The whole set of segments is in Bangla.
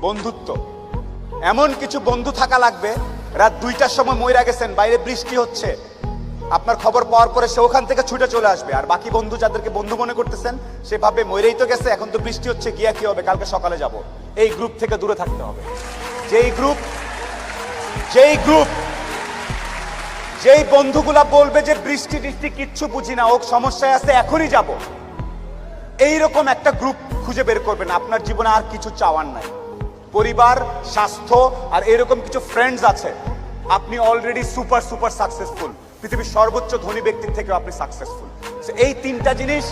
বন্ধুত্ব। এমন কিছু বন্ধু থাকা লাগবে, রাত 2টার সময় মইরা গেছেন, বাইরে বৃষ্টি হচ্ছে, আপনার খবর পাওয়ার পরে সে ওখান থেকে ছুটে চলে আসবে। আর বাকি বন্ধু যাদেরকে বন্ধু মনে করতেছেন, সে ভাবে মইরেই তো গেছে, এখন তো বৃষ্টি হচ্ছে, গিয়া কি হবে, কালকে সকালে যাব। এই গ্রুপ থেকে দূরে থাকতে হবে। যেই বন্ধুগুলা বলবে যে বৃষ্টি টিষ্টি কিচ্ছু বুঝি না, ও সমস্যায় আছে, এখনই যাব, এইরকম একটা গ্রুপ খুঁজে বের করবেন। আপনার জীবনে আর কিছু চাওয়ার নাই, পরিবার, স্বাস্থ্য আর এরকম কিছু ফ্রেন্ডস আছে, আপনি অলরেডি সুপার সাকসেসফুল। পৃথিবীর সর্বোচ্চ ধনী ব্যক্তির থেকেও আপনি সাকসেসফুল। এই তিনটা জিনিস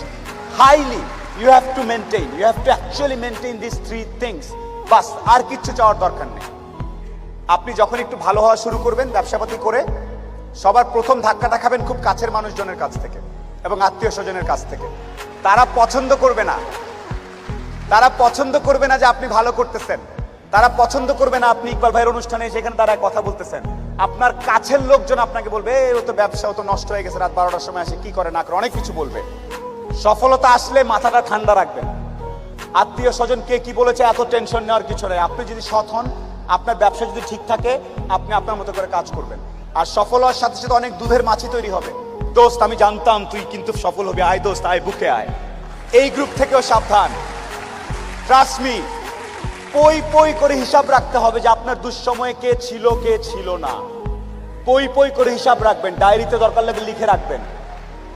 highly you have to maintain, you have to actually maintain this 3 things. বাস, আর কিচ্ছু চাওয়ার দরকার নেই। আপনি যখন একটু ভালো হওয়া শুরু করবেন ব্যবসাপাতি করে, সবার প্রথম ধাক্কাটা খাবেন খুব কাছের মানুষজনের কাছ থেকে এবং আত্মীয় স্বজনের কাছ থেকে। তারা পছন্দ করবে না যে আপনি ভালো করতেছেন, তারা পছন্দ করবে না আপনি ইকবাল ভাইয়ের অনুষ্ঠানে সেখানে দাঁড়ায় কথা বলতেছেন। আপনার কাছের লোকজন আপনাকে বলবে, ও তো ব্যবসা, ও তো নষ্ট হয়ে গেছে, রাত 12টার সময় আসে, কি করে না করে, অনেক কিছু বলবে। সফলতা আসলে মাথাটা ঠান্ডা রাখবেন। আত্মীয় স্বজন কে কি বলেছে এত টেনশন নেওয়ার কিছু নেই। আপনি যদি সৎ হন, আপনার ব্যবসা যদি ঠিক থাকে, আপনি আপনার মতো করে কাজ করবেন। আর সফল হওয়ার সাথে সাথে অনেক দুধের মাছি তৈরি হবে। দোস্ত, আমি জানতাম তুই কিন্তু সফল হবি, আয় দোস্ত, আয় বুকে আয়। এই গ্রুপ থেকেও সাবধান। ট্রাস্ট মি, পই করে হিসাব রাখতে হবে যে আপনার দুঃসময়ে কে ছিল না। পই করে হিসাব রাখবেন, ডায়েরিতে দরকার লাগে লিখে রাখবেন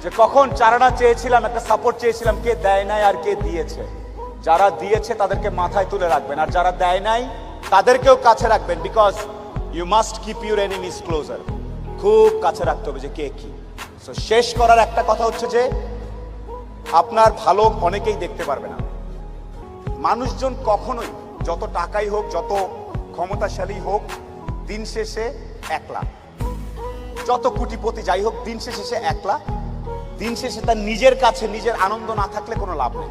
যে কখন চারানা চেয়েছিলাম, একটা সাপোর্ট চেয়েছিলাম, কে দেয় নাই আর কে দিয়েছে। যারা দিয়েছে তাদেরকে মাথায় তুলে রাখবেন, আর যারা দেয় নাই তাদেরকেও কাছে রাখবেন। Because you must keep your enemies closer. খুব কাছে রাখতে হবে যে কে কি। সো শেষ করার একটা কথা হচ্ছে যে আপনার ভালো অনেকেই দেখতে পারবে না। মানুষজন কখনোই, যত টাকাই হোক, যত ক্ষমতাশালী হোক, দিন শেষে একলা। যত কোটিপতি যাই হোক, দিন শেষে একলা। দিন শেষে তার নিজের কাছে নিজের আনন্দ না থাকলে কোনো লাভ নেই।